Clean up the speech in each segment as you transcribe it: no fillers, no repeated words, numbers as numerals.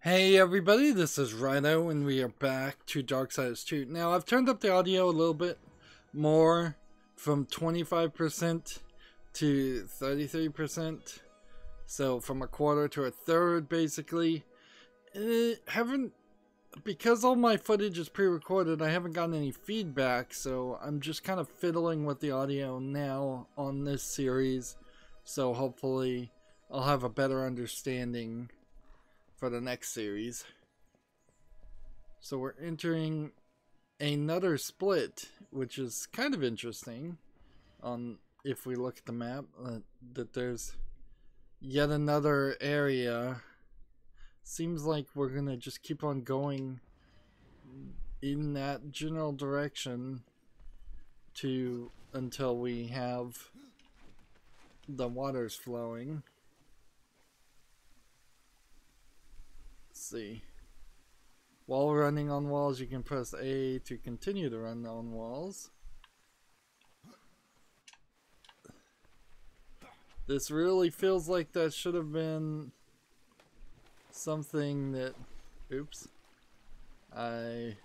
Hey everybody, this is Rydo and we are back to Darksiders 2. Now I've turned up the audio a little bit more from 25% to 33%. So from a quarter to a third basically. Because all my footage is pre-recorded, I haven't gotten any feedback, so I'm just kind of fiddling with the audio now on this series. So hopefully I'll have a better understanding for the next series. So we're entering another split, which is kind of interesting. If we look at the map, that there's yet another area. Seems like we're gonna just keep on going in that general direction until we have the waters flowing. Let's see. While running on walls, you can press A to continue to run on walls. This really feels like that should have been something that... Oops. I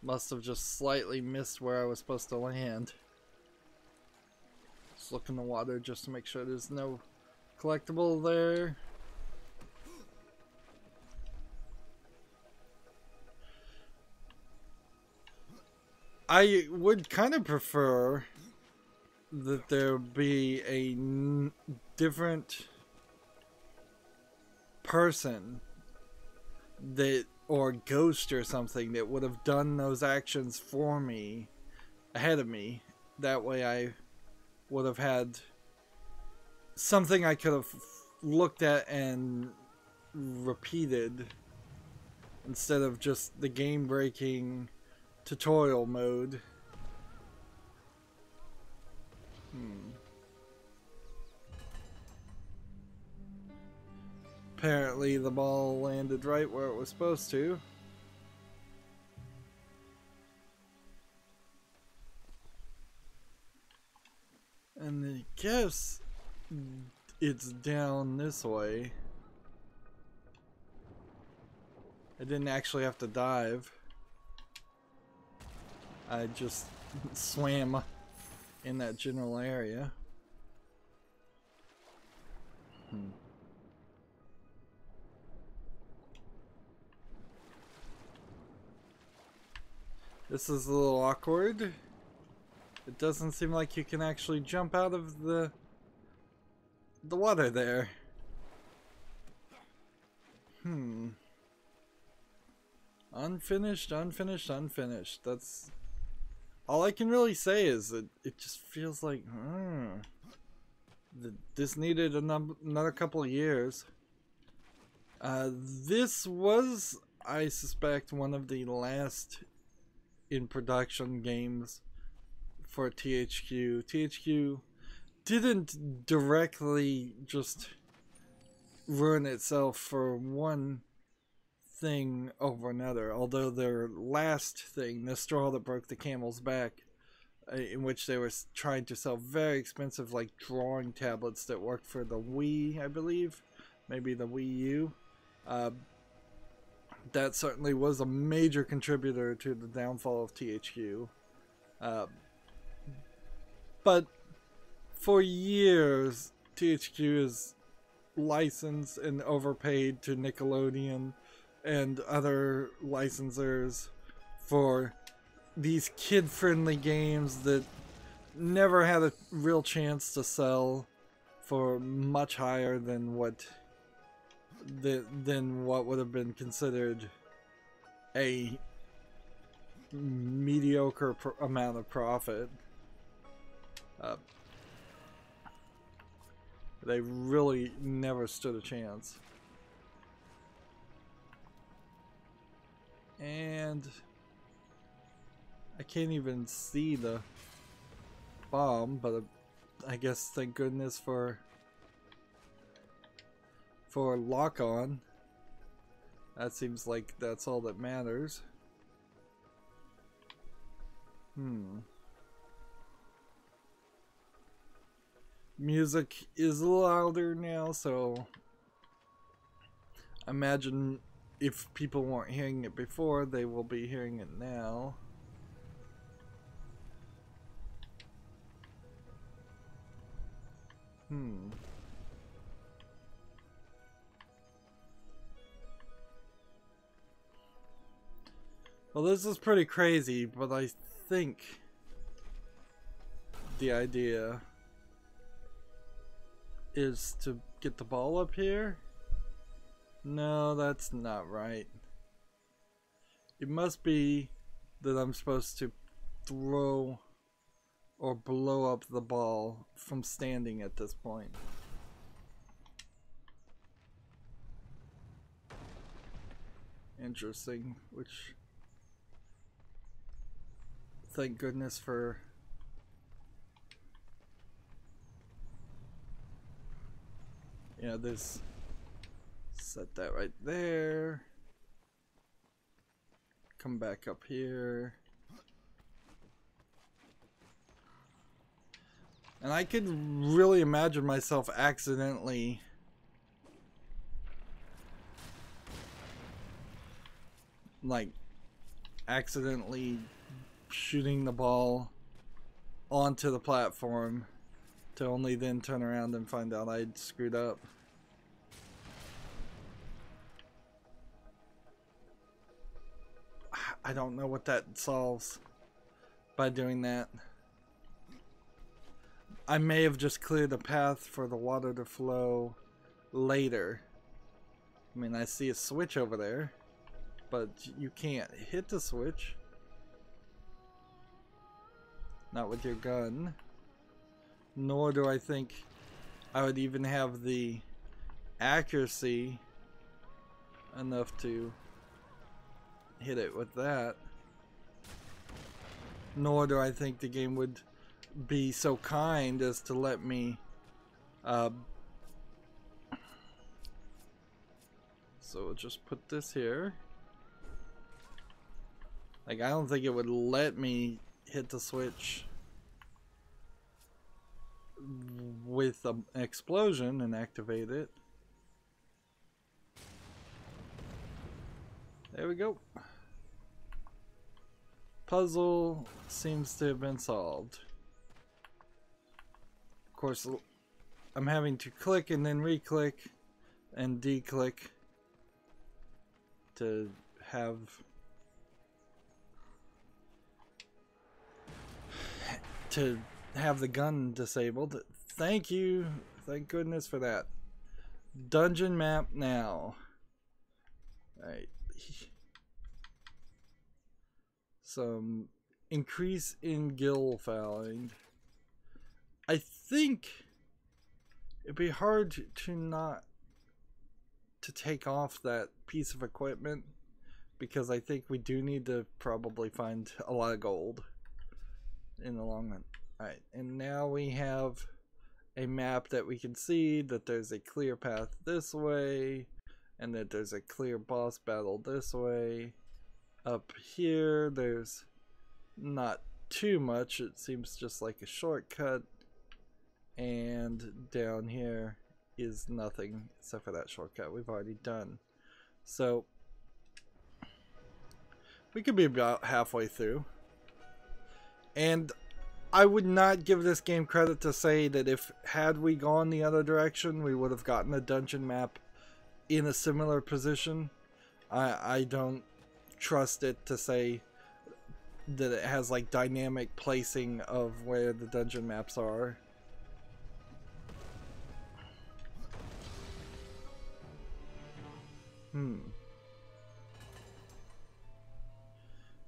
must have just slightly missed where I was supposed to land. Just look in the water just to make sure there's no collectible there. I would kind of prefer that there be a different person or ghost or something that would have done those actions for me ahead of me. That way I would have had something I could have looked at and repeated instead of just the game breaking tutorial mode. Apparently the ball landed right where it was supposed to. And I guess it's down this way. I didn't actually have to dive. I just swam in that general area. This is a little awkward. It doesn't seem like you can actually jump out of the water there. Unfinished, unfinished, unfinished. That's all I can really say. Is that it just feels like this needed another couple of years. This was, I suspect, one of the last in production games for THQ. THQ didn't directly just ruin itself for one thing over another, although their last thing, the straw that broke the camel's back, in which they were trying to sell very expensive like drawing tablets that worked for the Wii, I believe, maybe the Wii U. That certainly was a major contributor to the downfall of THQ. But for years, THQ is licensed and overpaid to Nickelodeon and other licensors for these kid-friendly games that never had a real chance to sell for much higher than what would have been considered a mediocre amount of profit. They really never stood a chance. And I can't even see the bomb, but I guess thank goodness for lock on. That seems like that's all that matters. Music is louder now, so I imagine if people weren't hearing it before, they will be hearing it now. Well, this is pretty crazy, but I think the idea is to get the ball up here. No, that's not right. It must be that I'm supposed to throw or blow up the ball from standing at this point. Interesting, which, thank goodness for this. Set that right there. Come back up here. And I could really imagine myself accidentally shooting the ball onto the platform to only then turn around and find out I'd screwed up. I don't know what that solves by doing that. I may have just cleared the path for the water to flow later. I mean, I see a switch over there, but you can't hit the switch. Not with your gun. Nor do I think I would even have the accuracy enough to hit it with that. Nor do I think the game would be so kind as to let me so we'll just put this here. Like, I don't think it would let me hit the switch with an explosion and activate it. There we go. Puzzle seems to have been solved. Of course, I'm having to click and then re-click and de-click to have the gun disabled. Thank you. Thank goodness for that. Dungeon map now. Alright. Some increase in gill fouling. I think it'd be hard to take off that piece of equipment, because I think we do need to probably find a lot of gold in the long run. Alright, and now we have a map that we can see that there's a clear path this way, and that there's a clear boss battle this way. Up here, there's not too much. It seems just like a shortcut. And down here is nothing except for that shortcut we've already done. So we could be about halfway through. And I would not give this game credit to say that had we gone the other direction, we would have gotten a dungeon map in a similar position. I don't trust it to say that it has like dynamic placing of where the dungeon maps are.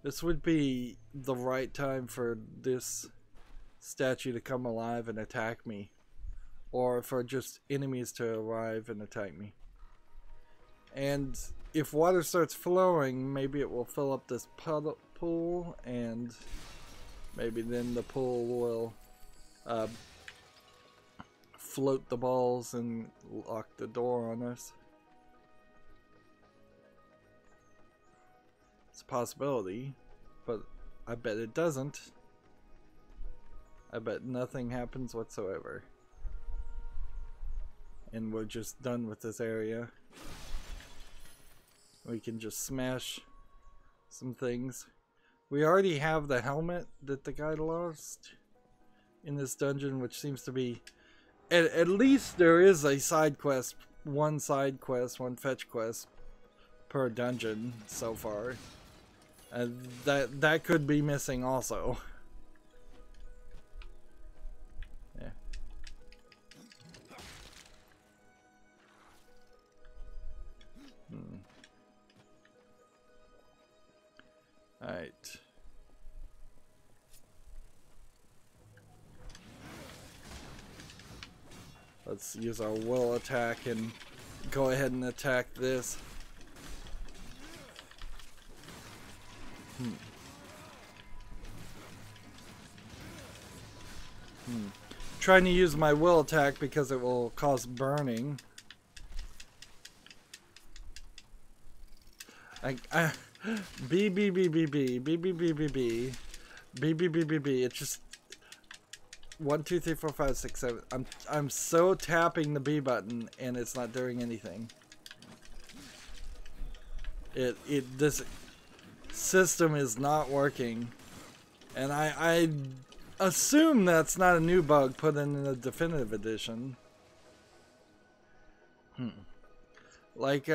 This would be the right time for this statue to come alive and attack me, or for just enemies to arrive and attack me. And if water starts flowing, maybe it will fill up this pool, and maybe then the pool will float the balls and lock the door on us. It's a possibility, but I bet it doesn't. I bet nothing happens whatsoever. And we're just done with this area. We can just smash some things. We already have the helmet that the guy lost in this dungeon, which seems to be... At least there is a side quest, one fetch quest per dungeon so far. That could be missing also. Yeah. Alright. Let's use our will attack and go ahead and attack this. Trying to use my will attack because it will cause burning. B. It's just 1, 2, 3, 4, 5, 6, 7. I'm so tapping the B button and it's not doing anything. This system is not working, and I assume that's not a new bug put in the definitive edition. Like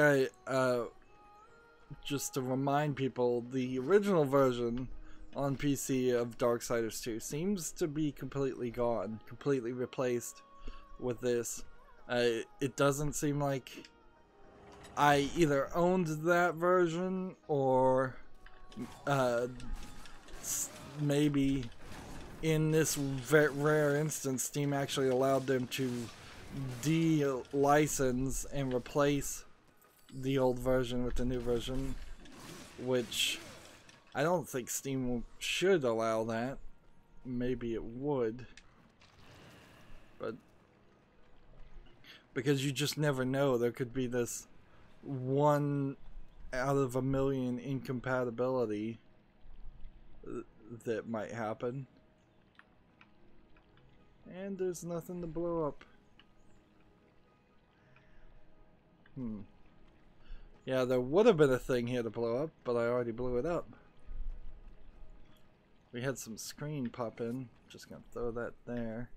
just to remind people, the original version on PC of Darksiders 2 seems to be completely gone, completely replaced with this. It doesn't seem like I either owned that version or maybe in this rare instance Steam actually allowed them to de-license and replace the old version with the new version, which I don't think Steam should allow that. Maybe it would, but because you just never know, there could be this 1 out of a million incompatibility that might happen. And there's nothing to blow up. Yeah, there would have been a thing here to blow up, but I already blew it up. We had some screen pop in. Just gonna throw that there.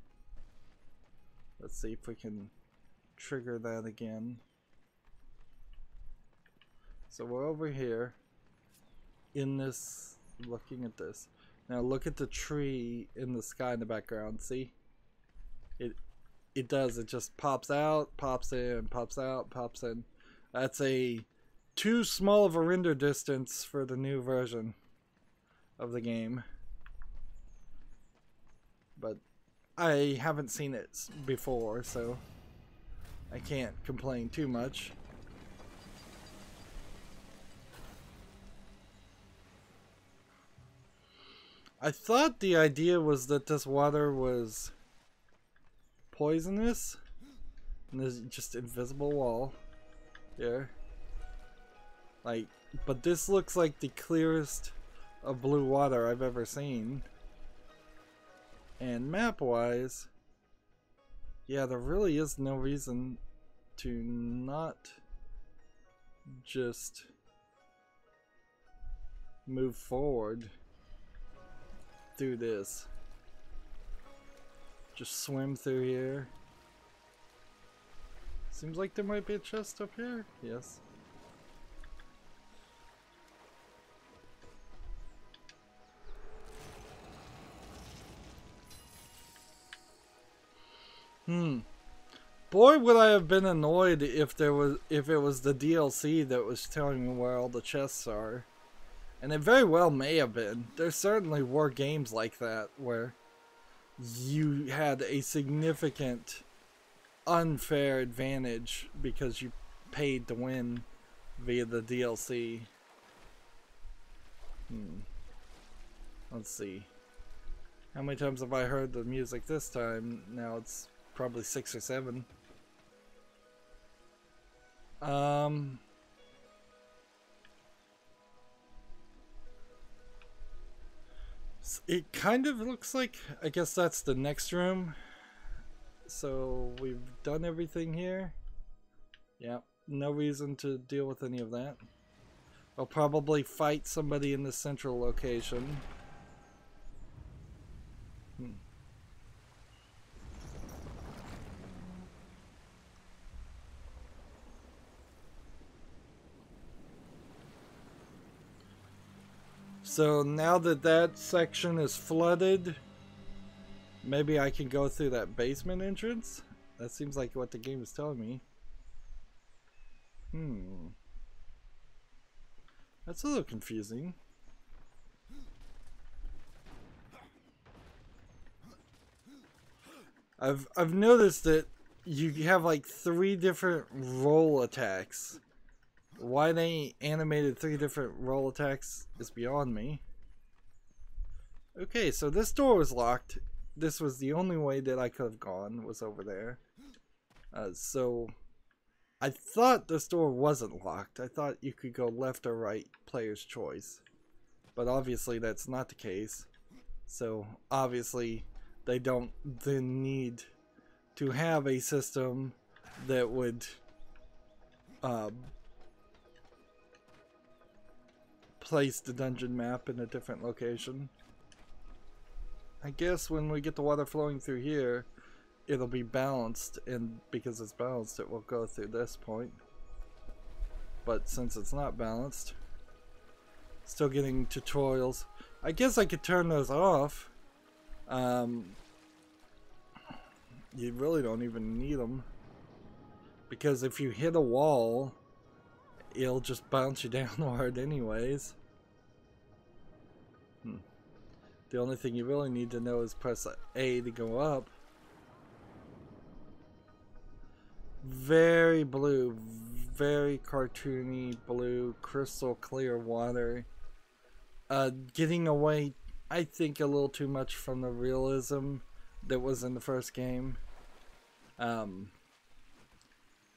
Let's see if we can trigger that again. So we're over here in this, looking at this. Now look at the tree in the sky in the background. See? It does. It just pops out, pops in, pops out, pops in. That's too small of a render distance for the new version of the game. But I haven't seen it before, so I can't complain too much. I thought the idea was that this water was poisonous, and there's just invisible wall here. Like, but this looks like the clearest of blue water I've ever seen. And map-wise, yeah, there really is no reason to not just move forward through this. Just swim through here. Seems like there might be a chest up here. Yes. Boy, would I have been annoyed if it was the DLC that was telling me where all the chests are. And it very well may have been. There certainly were games like that where you had a significant unfair advantage because you paid to win via the DLC. Let's see. How many times have I heard the music this time? Now it's probably 6 or 7. It kind of looks like, I guess that's the next room. So we've done everything here. Yeah, no reason to deal with any of that. I'll probably fight somebody in the central location. So now that that section is flooded, maybe I can go through that basement entrance? That seems like what the game is telling me. That's a little confusing. I've noticed that you have like 3 different roll attacks. Why they animated 3 different roll attacks is beyond me. Okay, so this door was locked. This was the only way that I could have gone, was over there. So I thought this door wasn't locked. I thought you could go left or right, player's choice. But obviously that's not the case. So obviously they don't then need to have a system that would place the dungeon map in a different location. I guess when we get the water flowing through here, it'll be balanced, and because it's balanced it will go through this point. But since it's not balanced, still getting tutorials. I guess I could turn those off. You really don't even need them, because if you hit a wall, it'll just bounce you downward anyways. The only thing you really need to know is press A to go up. Very blue, very cartoony blue, crystal clear water. Getting away, I think, a little too much from the realism that was in the first game.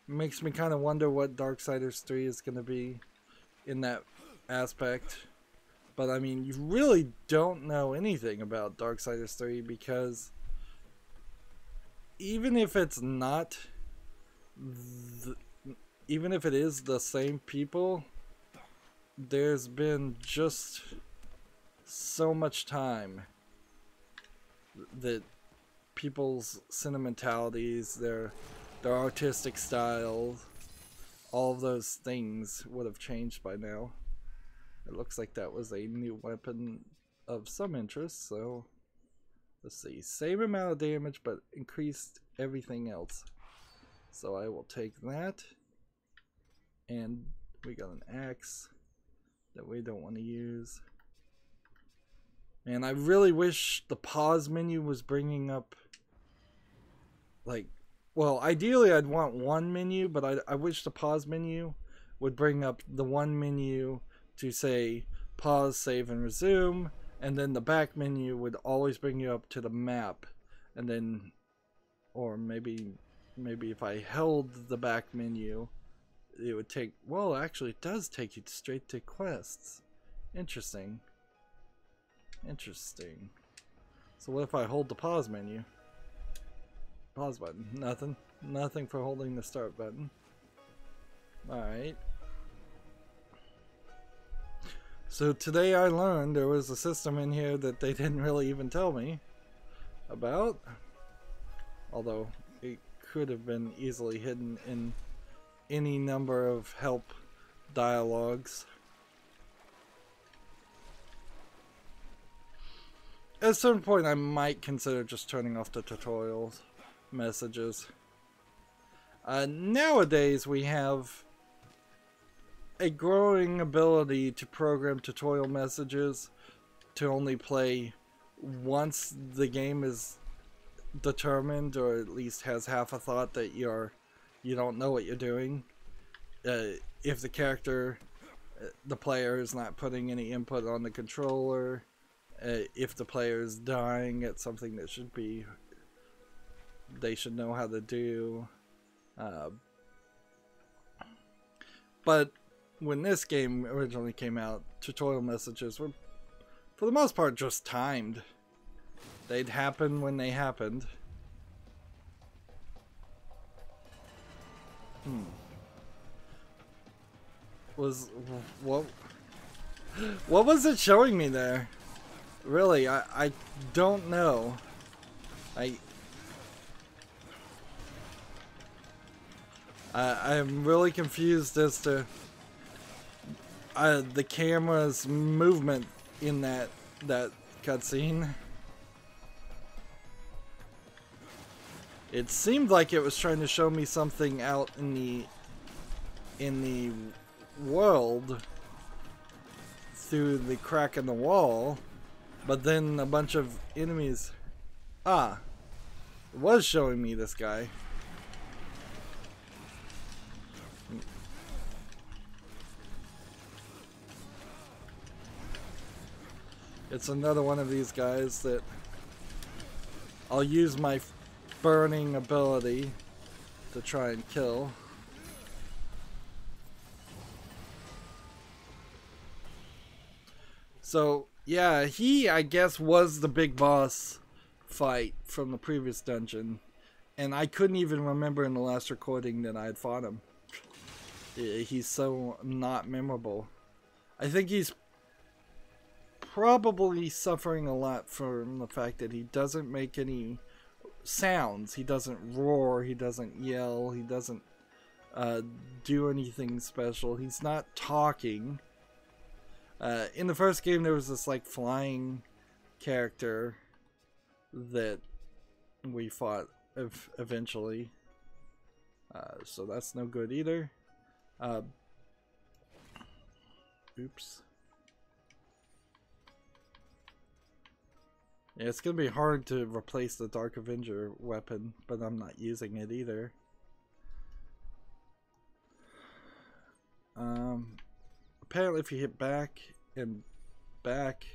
Makes me kind of wonder what Darksiders 3 is going to be in that aspect. But I mean, you really don't know anything about Darksiders 3, because even if it's not, even if it is the same people, there's been just so much time that people's sentimentalities, their artistic styles, all of those things would have changed by now. It looks like that was a new weapon of some interest, so let's see. Same amount of damage, but increased everything else. So I will take that. And we got an axe that we don't want to use. And I really wish the pause menu was bringing up, like, well, ideally I'd want one menu, but I wish the pause menu would bring up the one menu to say pause, save, and resume, and then the back menu would always bring you up to the map, and then, or maybe if I held the back menu, it would take, well, actually it does take you straight to quests. Interesting. Interesting. So what if I hold the pause menu? Pause button. Nothing. Nothing for holding the start button. Alright. So today I learned there was a system in here that they didn't really even tell me about. Although it could have been easily hidden in any number of help dialogues. At a certain point I might consider just turning off the tutorials messages. Nowadays we have a growing ability to program tutorial messages to only play once the game is determined, or at least has half a thought that you don't know what you're doing. If the character, the player, is not putting any input on the controller, if the player is dying at something that they should know how to do. But when this game originally came out, tutorial messages were, for the most part, just timed. They'd happen when they happened. What? What was it showing me there? Really, I don't know. I'm really confused as to the camera's movement in that cutscene. It seemed like it was trying to show me something out in the world through the crack in the wall, but then a bunch of enemies. Ah, it was showing me this guy. It's another one of these guys that I'll use my burning ability to try and kill. So, yeah, he, I guess, was the big boss fight from the previous dungeon. And I couldn't even remember in the last recording that I had fought him. He's so not memorable. I think he's probably suffering a lot from the fact that he doesn't make any sounds. He doesn't roar, he doesn't yell, he doesn't do anything special. He's not talking. In the first game there was this like flying character that we fought eventually. So that's no good either. Oops. Yeah, it's gonna be hard to replace the Dark Avenger weapon, but I'm not using it either. Apparently if you hit back and back,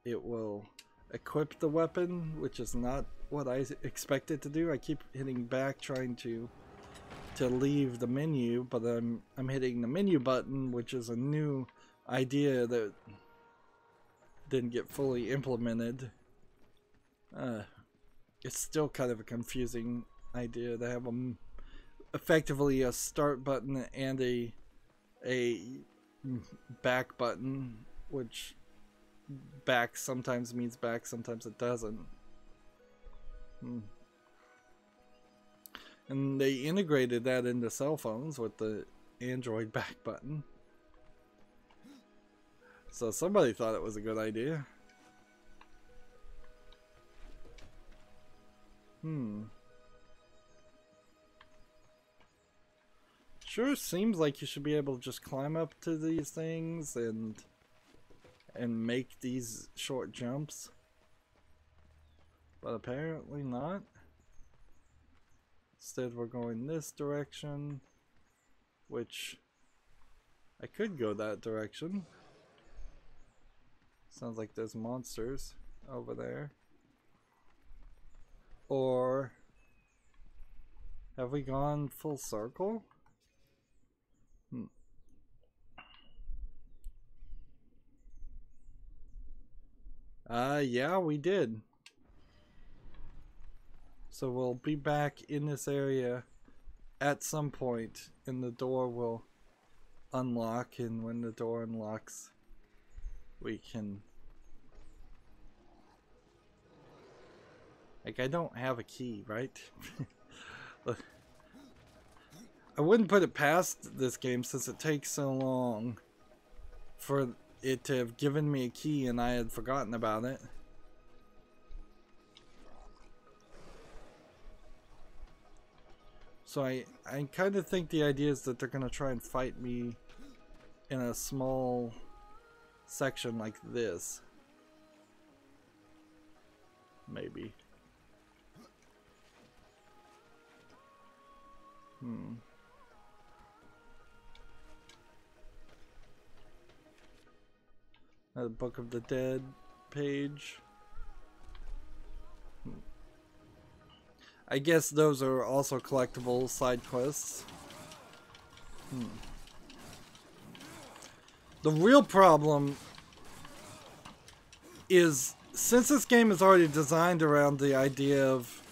it will equip the weapon, which is not what I expected to do. I keep hitting back trying to leave the menu, but I'm hitting the menu button, which is a new idea that didn't get fully implemented. It's still kind of a confusing idea to have effectively a start button and a back button, which back sometimes means back, sometimes it doesn't. And they integrated that into cell phones with the Android back button. So somebody thought it was a good idea. Sure seems like you should be able to just climb up to these things and make these short jumps. But apparently not. Instead we're going this direction, which I could go that direction. Sounds like there's monsters over there. Or have we gone full circle? Yeah, we did. So we'll be back in this area at some point, and the door will unlock, and when the door unlocks, we can... Like, I don't have a key, right? I wouldn't put it past this game, since it takes so long for it to have given me a key and I had forgotten about it. So I kind of think the idea is that they're going to try and fight me in a small section like this. Maybe. The Book of the Dead page. I guess those are also collectible side quests. The real problem is, since this game is already designed around the idea of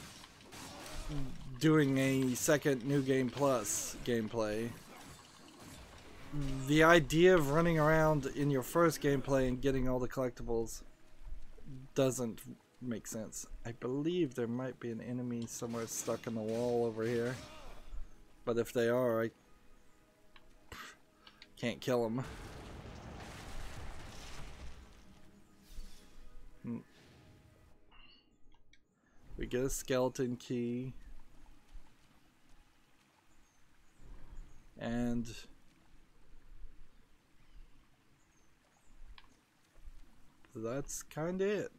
doing a second New Game Plus gameplay, the idea of running around in your first gameplay and getting all the collectibles doesn't make sense. I believe there might be an enemy somewhere stuck in the wall over here, but if they are, I can't kill them. We get a skeleton key, and that's kind of it.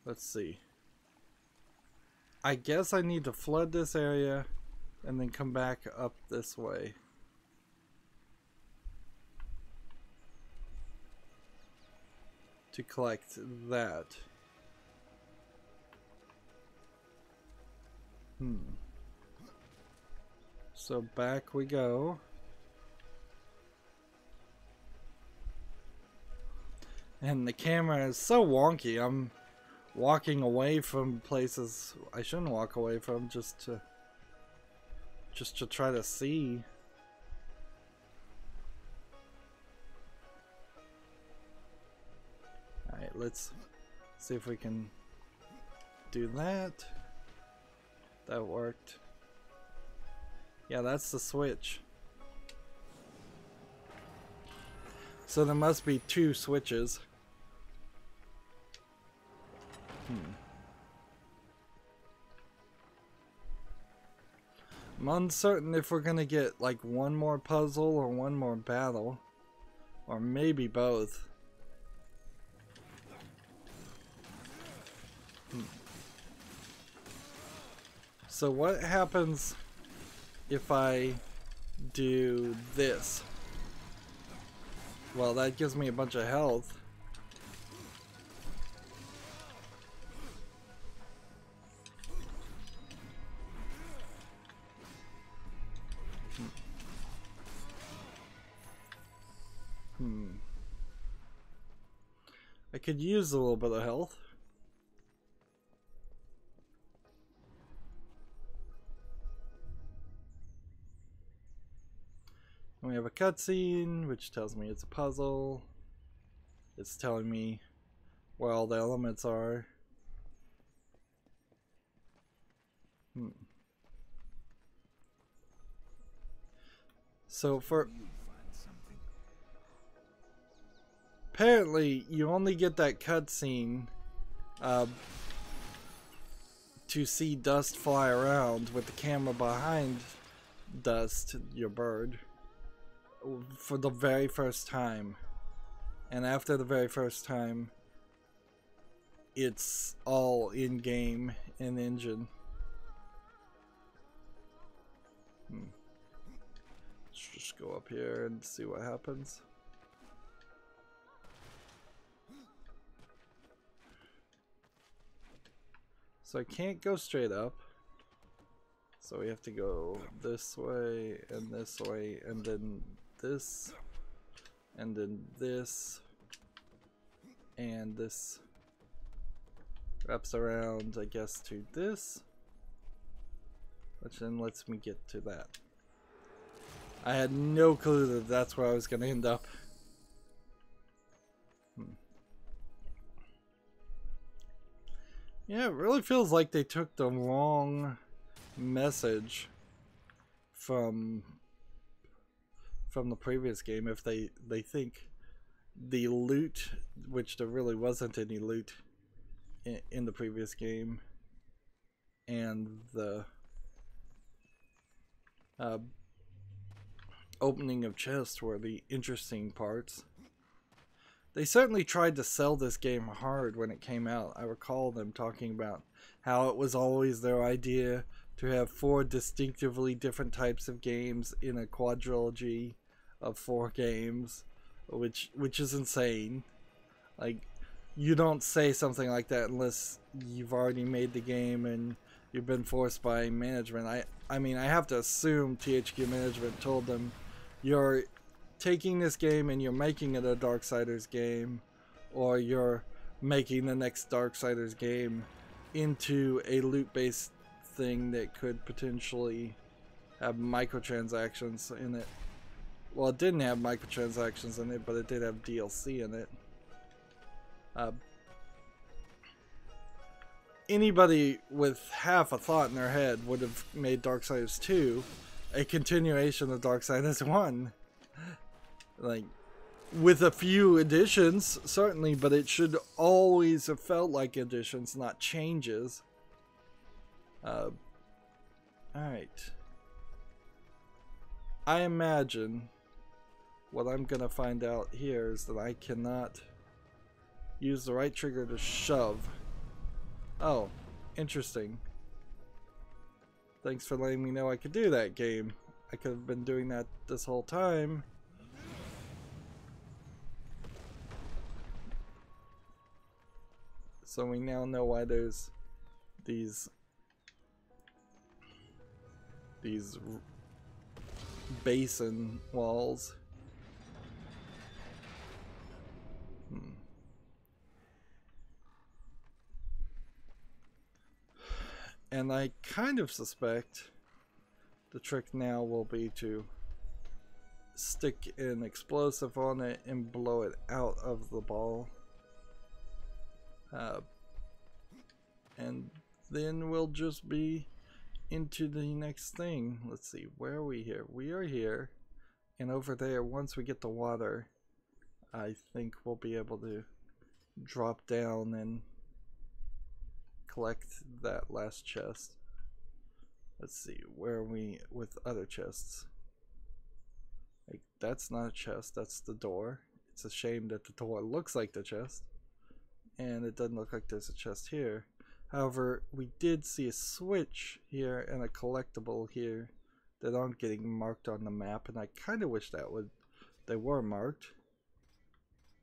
Let's see. I guess I need to flood this area and then come back up this way. To collect that. So back we go. And the camera is so wonky. I'm walking away from places I shouldn't walk away from just to try to see. Alright, let's see if we can do that. That worked. Yeah, that's the switch. So there must be 2 switches. I'm uncertain if we're gonna get like one more puzzle or one more battle, or maybe both. So what happens if I do this? Well, that gives me a bunch of health. I could use a little bit of health. And we have a cutscene which tells me it's a puzzle. It's telling me where all the elements are. So for apparently you only get that cutscene to see dust fly around with the camera behind dust, your bird, for the very first time. And after the very first time, it's all in-game in engine. Let's just go up here and see what happens. So I can't go straight up. So we have to go this way, and then this, and then this, and this wraps around, I guess, to this, which then lets me get to that. I had no clue that that's where I was going to end up. Yeah, it really feels like they took the wrong message from the previous game if they think the loot, which there really wasn't any loot in the previous game, and the opening of chests were the interesting parts. They certainly tried to sell this game hard when it came out. I recall them talking about how it was always their idea to have 4 distinctively different types of games in a quadrilogy of 4 games, which is insane. Like, you don't say something like that unless you've already made the game and you've been forced by management. I mean, I have to assume THQ management told them, you're taking this game and you're making it a Darksiders game, or you're making the next Darksiders game into a loot-based thing that could potentially have microtransactions in it. Well, it didn't have microtransactions in it, but it did have DLC in it. Anybody with half a thought in their head would have made Darksiders 2 a continuation of Darksiders 1. Like, with a few additions, certainly, but it should always have felt like additions, not changes. Alright. I imagine what I'm gonna find out here is that I cannot use the right trigger to shove. Oh, interesting. Thanks for letting me know I could do that, game. I could have been doing that this whole time. So we now know why there's these basin walls. And I kind of suspect the trick now will be to stick an explosive on it and blow it out of the ball. And then we'll just be into the next thing. Let's see, where are we here? We are here, and over there, once we get the water, I think we'll be able to drop down and collect that last chest. Let's see, where are we with other chests? Like, that's not a chest, that's the door. It's a shame that the door looks like the chest, and it doesn't look like there's a chest here. However, we did see a switch here and a collectible here that aren't getting marked on the map, and I kind of wish they were marked.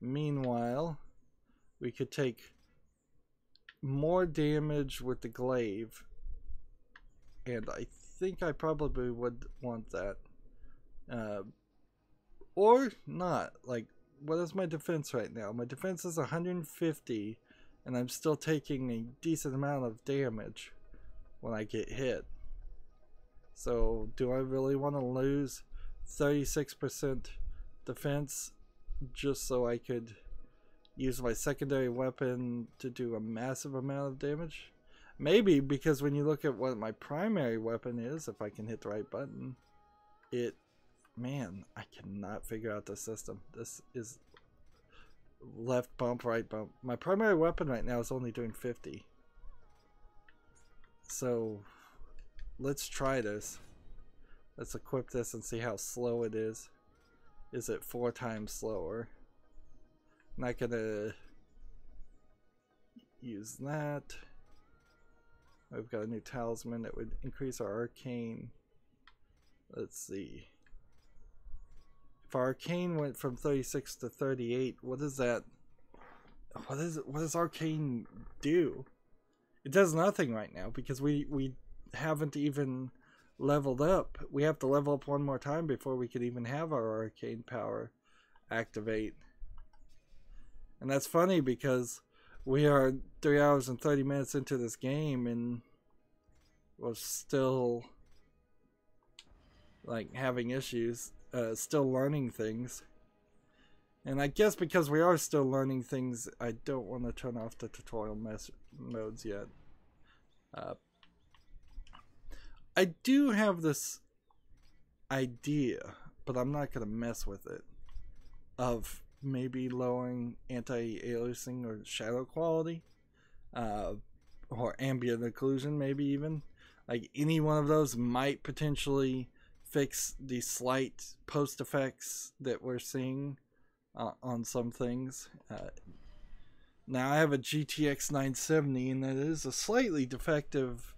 Meanwhile, we could take more damage with the glaive, and I think I probably would want that. Or not. Like, what is my defense right now? My defense is 150, and I'm still taking a decent amount of damage when I get hit. So, do I really want to lose 36% defense just so I could use my secondary weapon to do a massive amount of damage? Maybe, because when you look at what my primary weapon is, if I can hit the right button, man, I cannot figure out the system. This is left bump, right bump. My primary weapon right now is only doing 50. So, let's try this. Let's equip this and see how slow it is. Is it 4 times slower? Not gonna use that. We've got a new talisman that would increase our arcane. Let's see. If our arcane went from 36 to 38, what is that? What does arcane do? It does nothing right now because we haven't even leveled up. We have to level up one more time before we could even have our arcane power activate. And that's funny because we are 3 hours and 30 minutes into this game and we're still like having issues, still learning things. And I guess because we are still learning things, I don't want to turn off the tutorial modes yet. I do have this idea, but I'm not going to mess with it, of maybe lowering anti-aliasing or shadow quality, or ambient occlusion, maybe even. Like, any one of those might potentially fix the slight post effects that we're seeing on some things. Now I have a GTX 970, and that is a slightly defective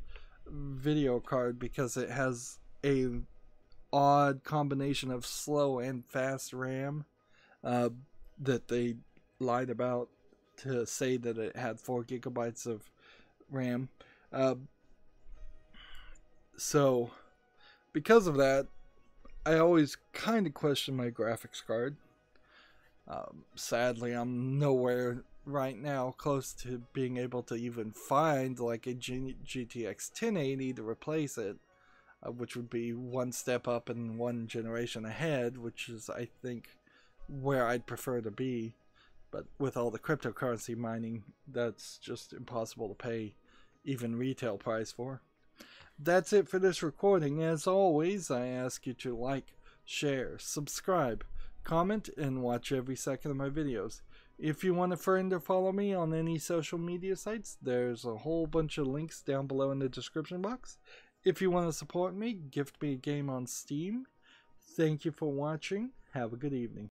video card because it has a odd combination of slow and fast RAM that they lied about to say that it had 4 gigabytes of RAM. So because of that, I always kind of question my graphics card. Sadly, I'm nowhere right now close to being able to even find like a GTX 1080 to replace it, which would be one step up and one generation ahead, which is, I think, where I'd prefer to be. But with all the cryptocurrency mining, that's just impossible to pay even retail price for. That's it for this recording. As always, I ask you to like, share, subscribe, comment, and watch every second of my videos. If you want a friend or follow me on any social media sites, there's a whole bunch of links down below in the description box. If you want to support me, gift me a game on Steam. Thank you for watching. Have a good evening.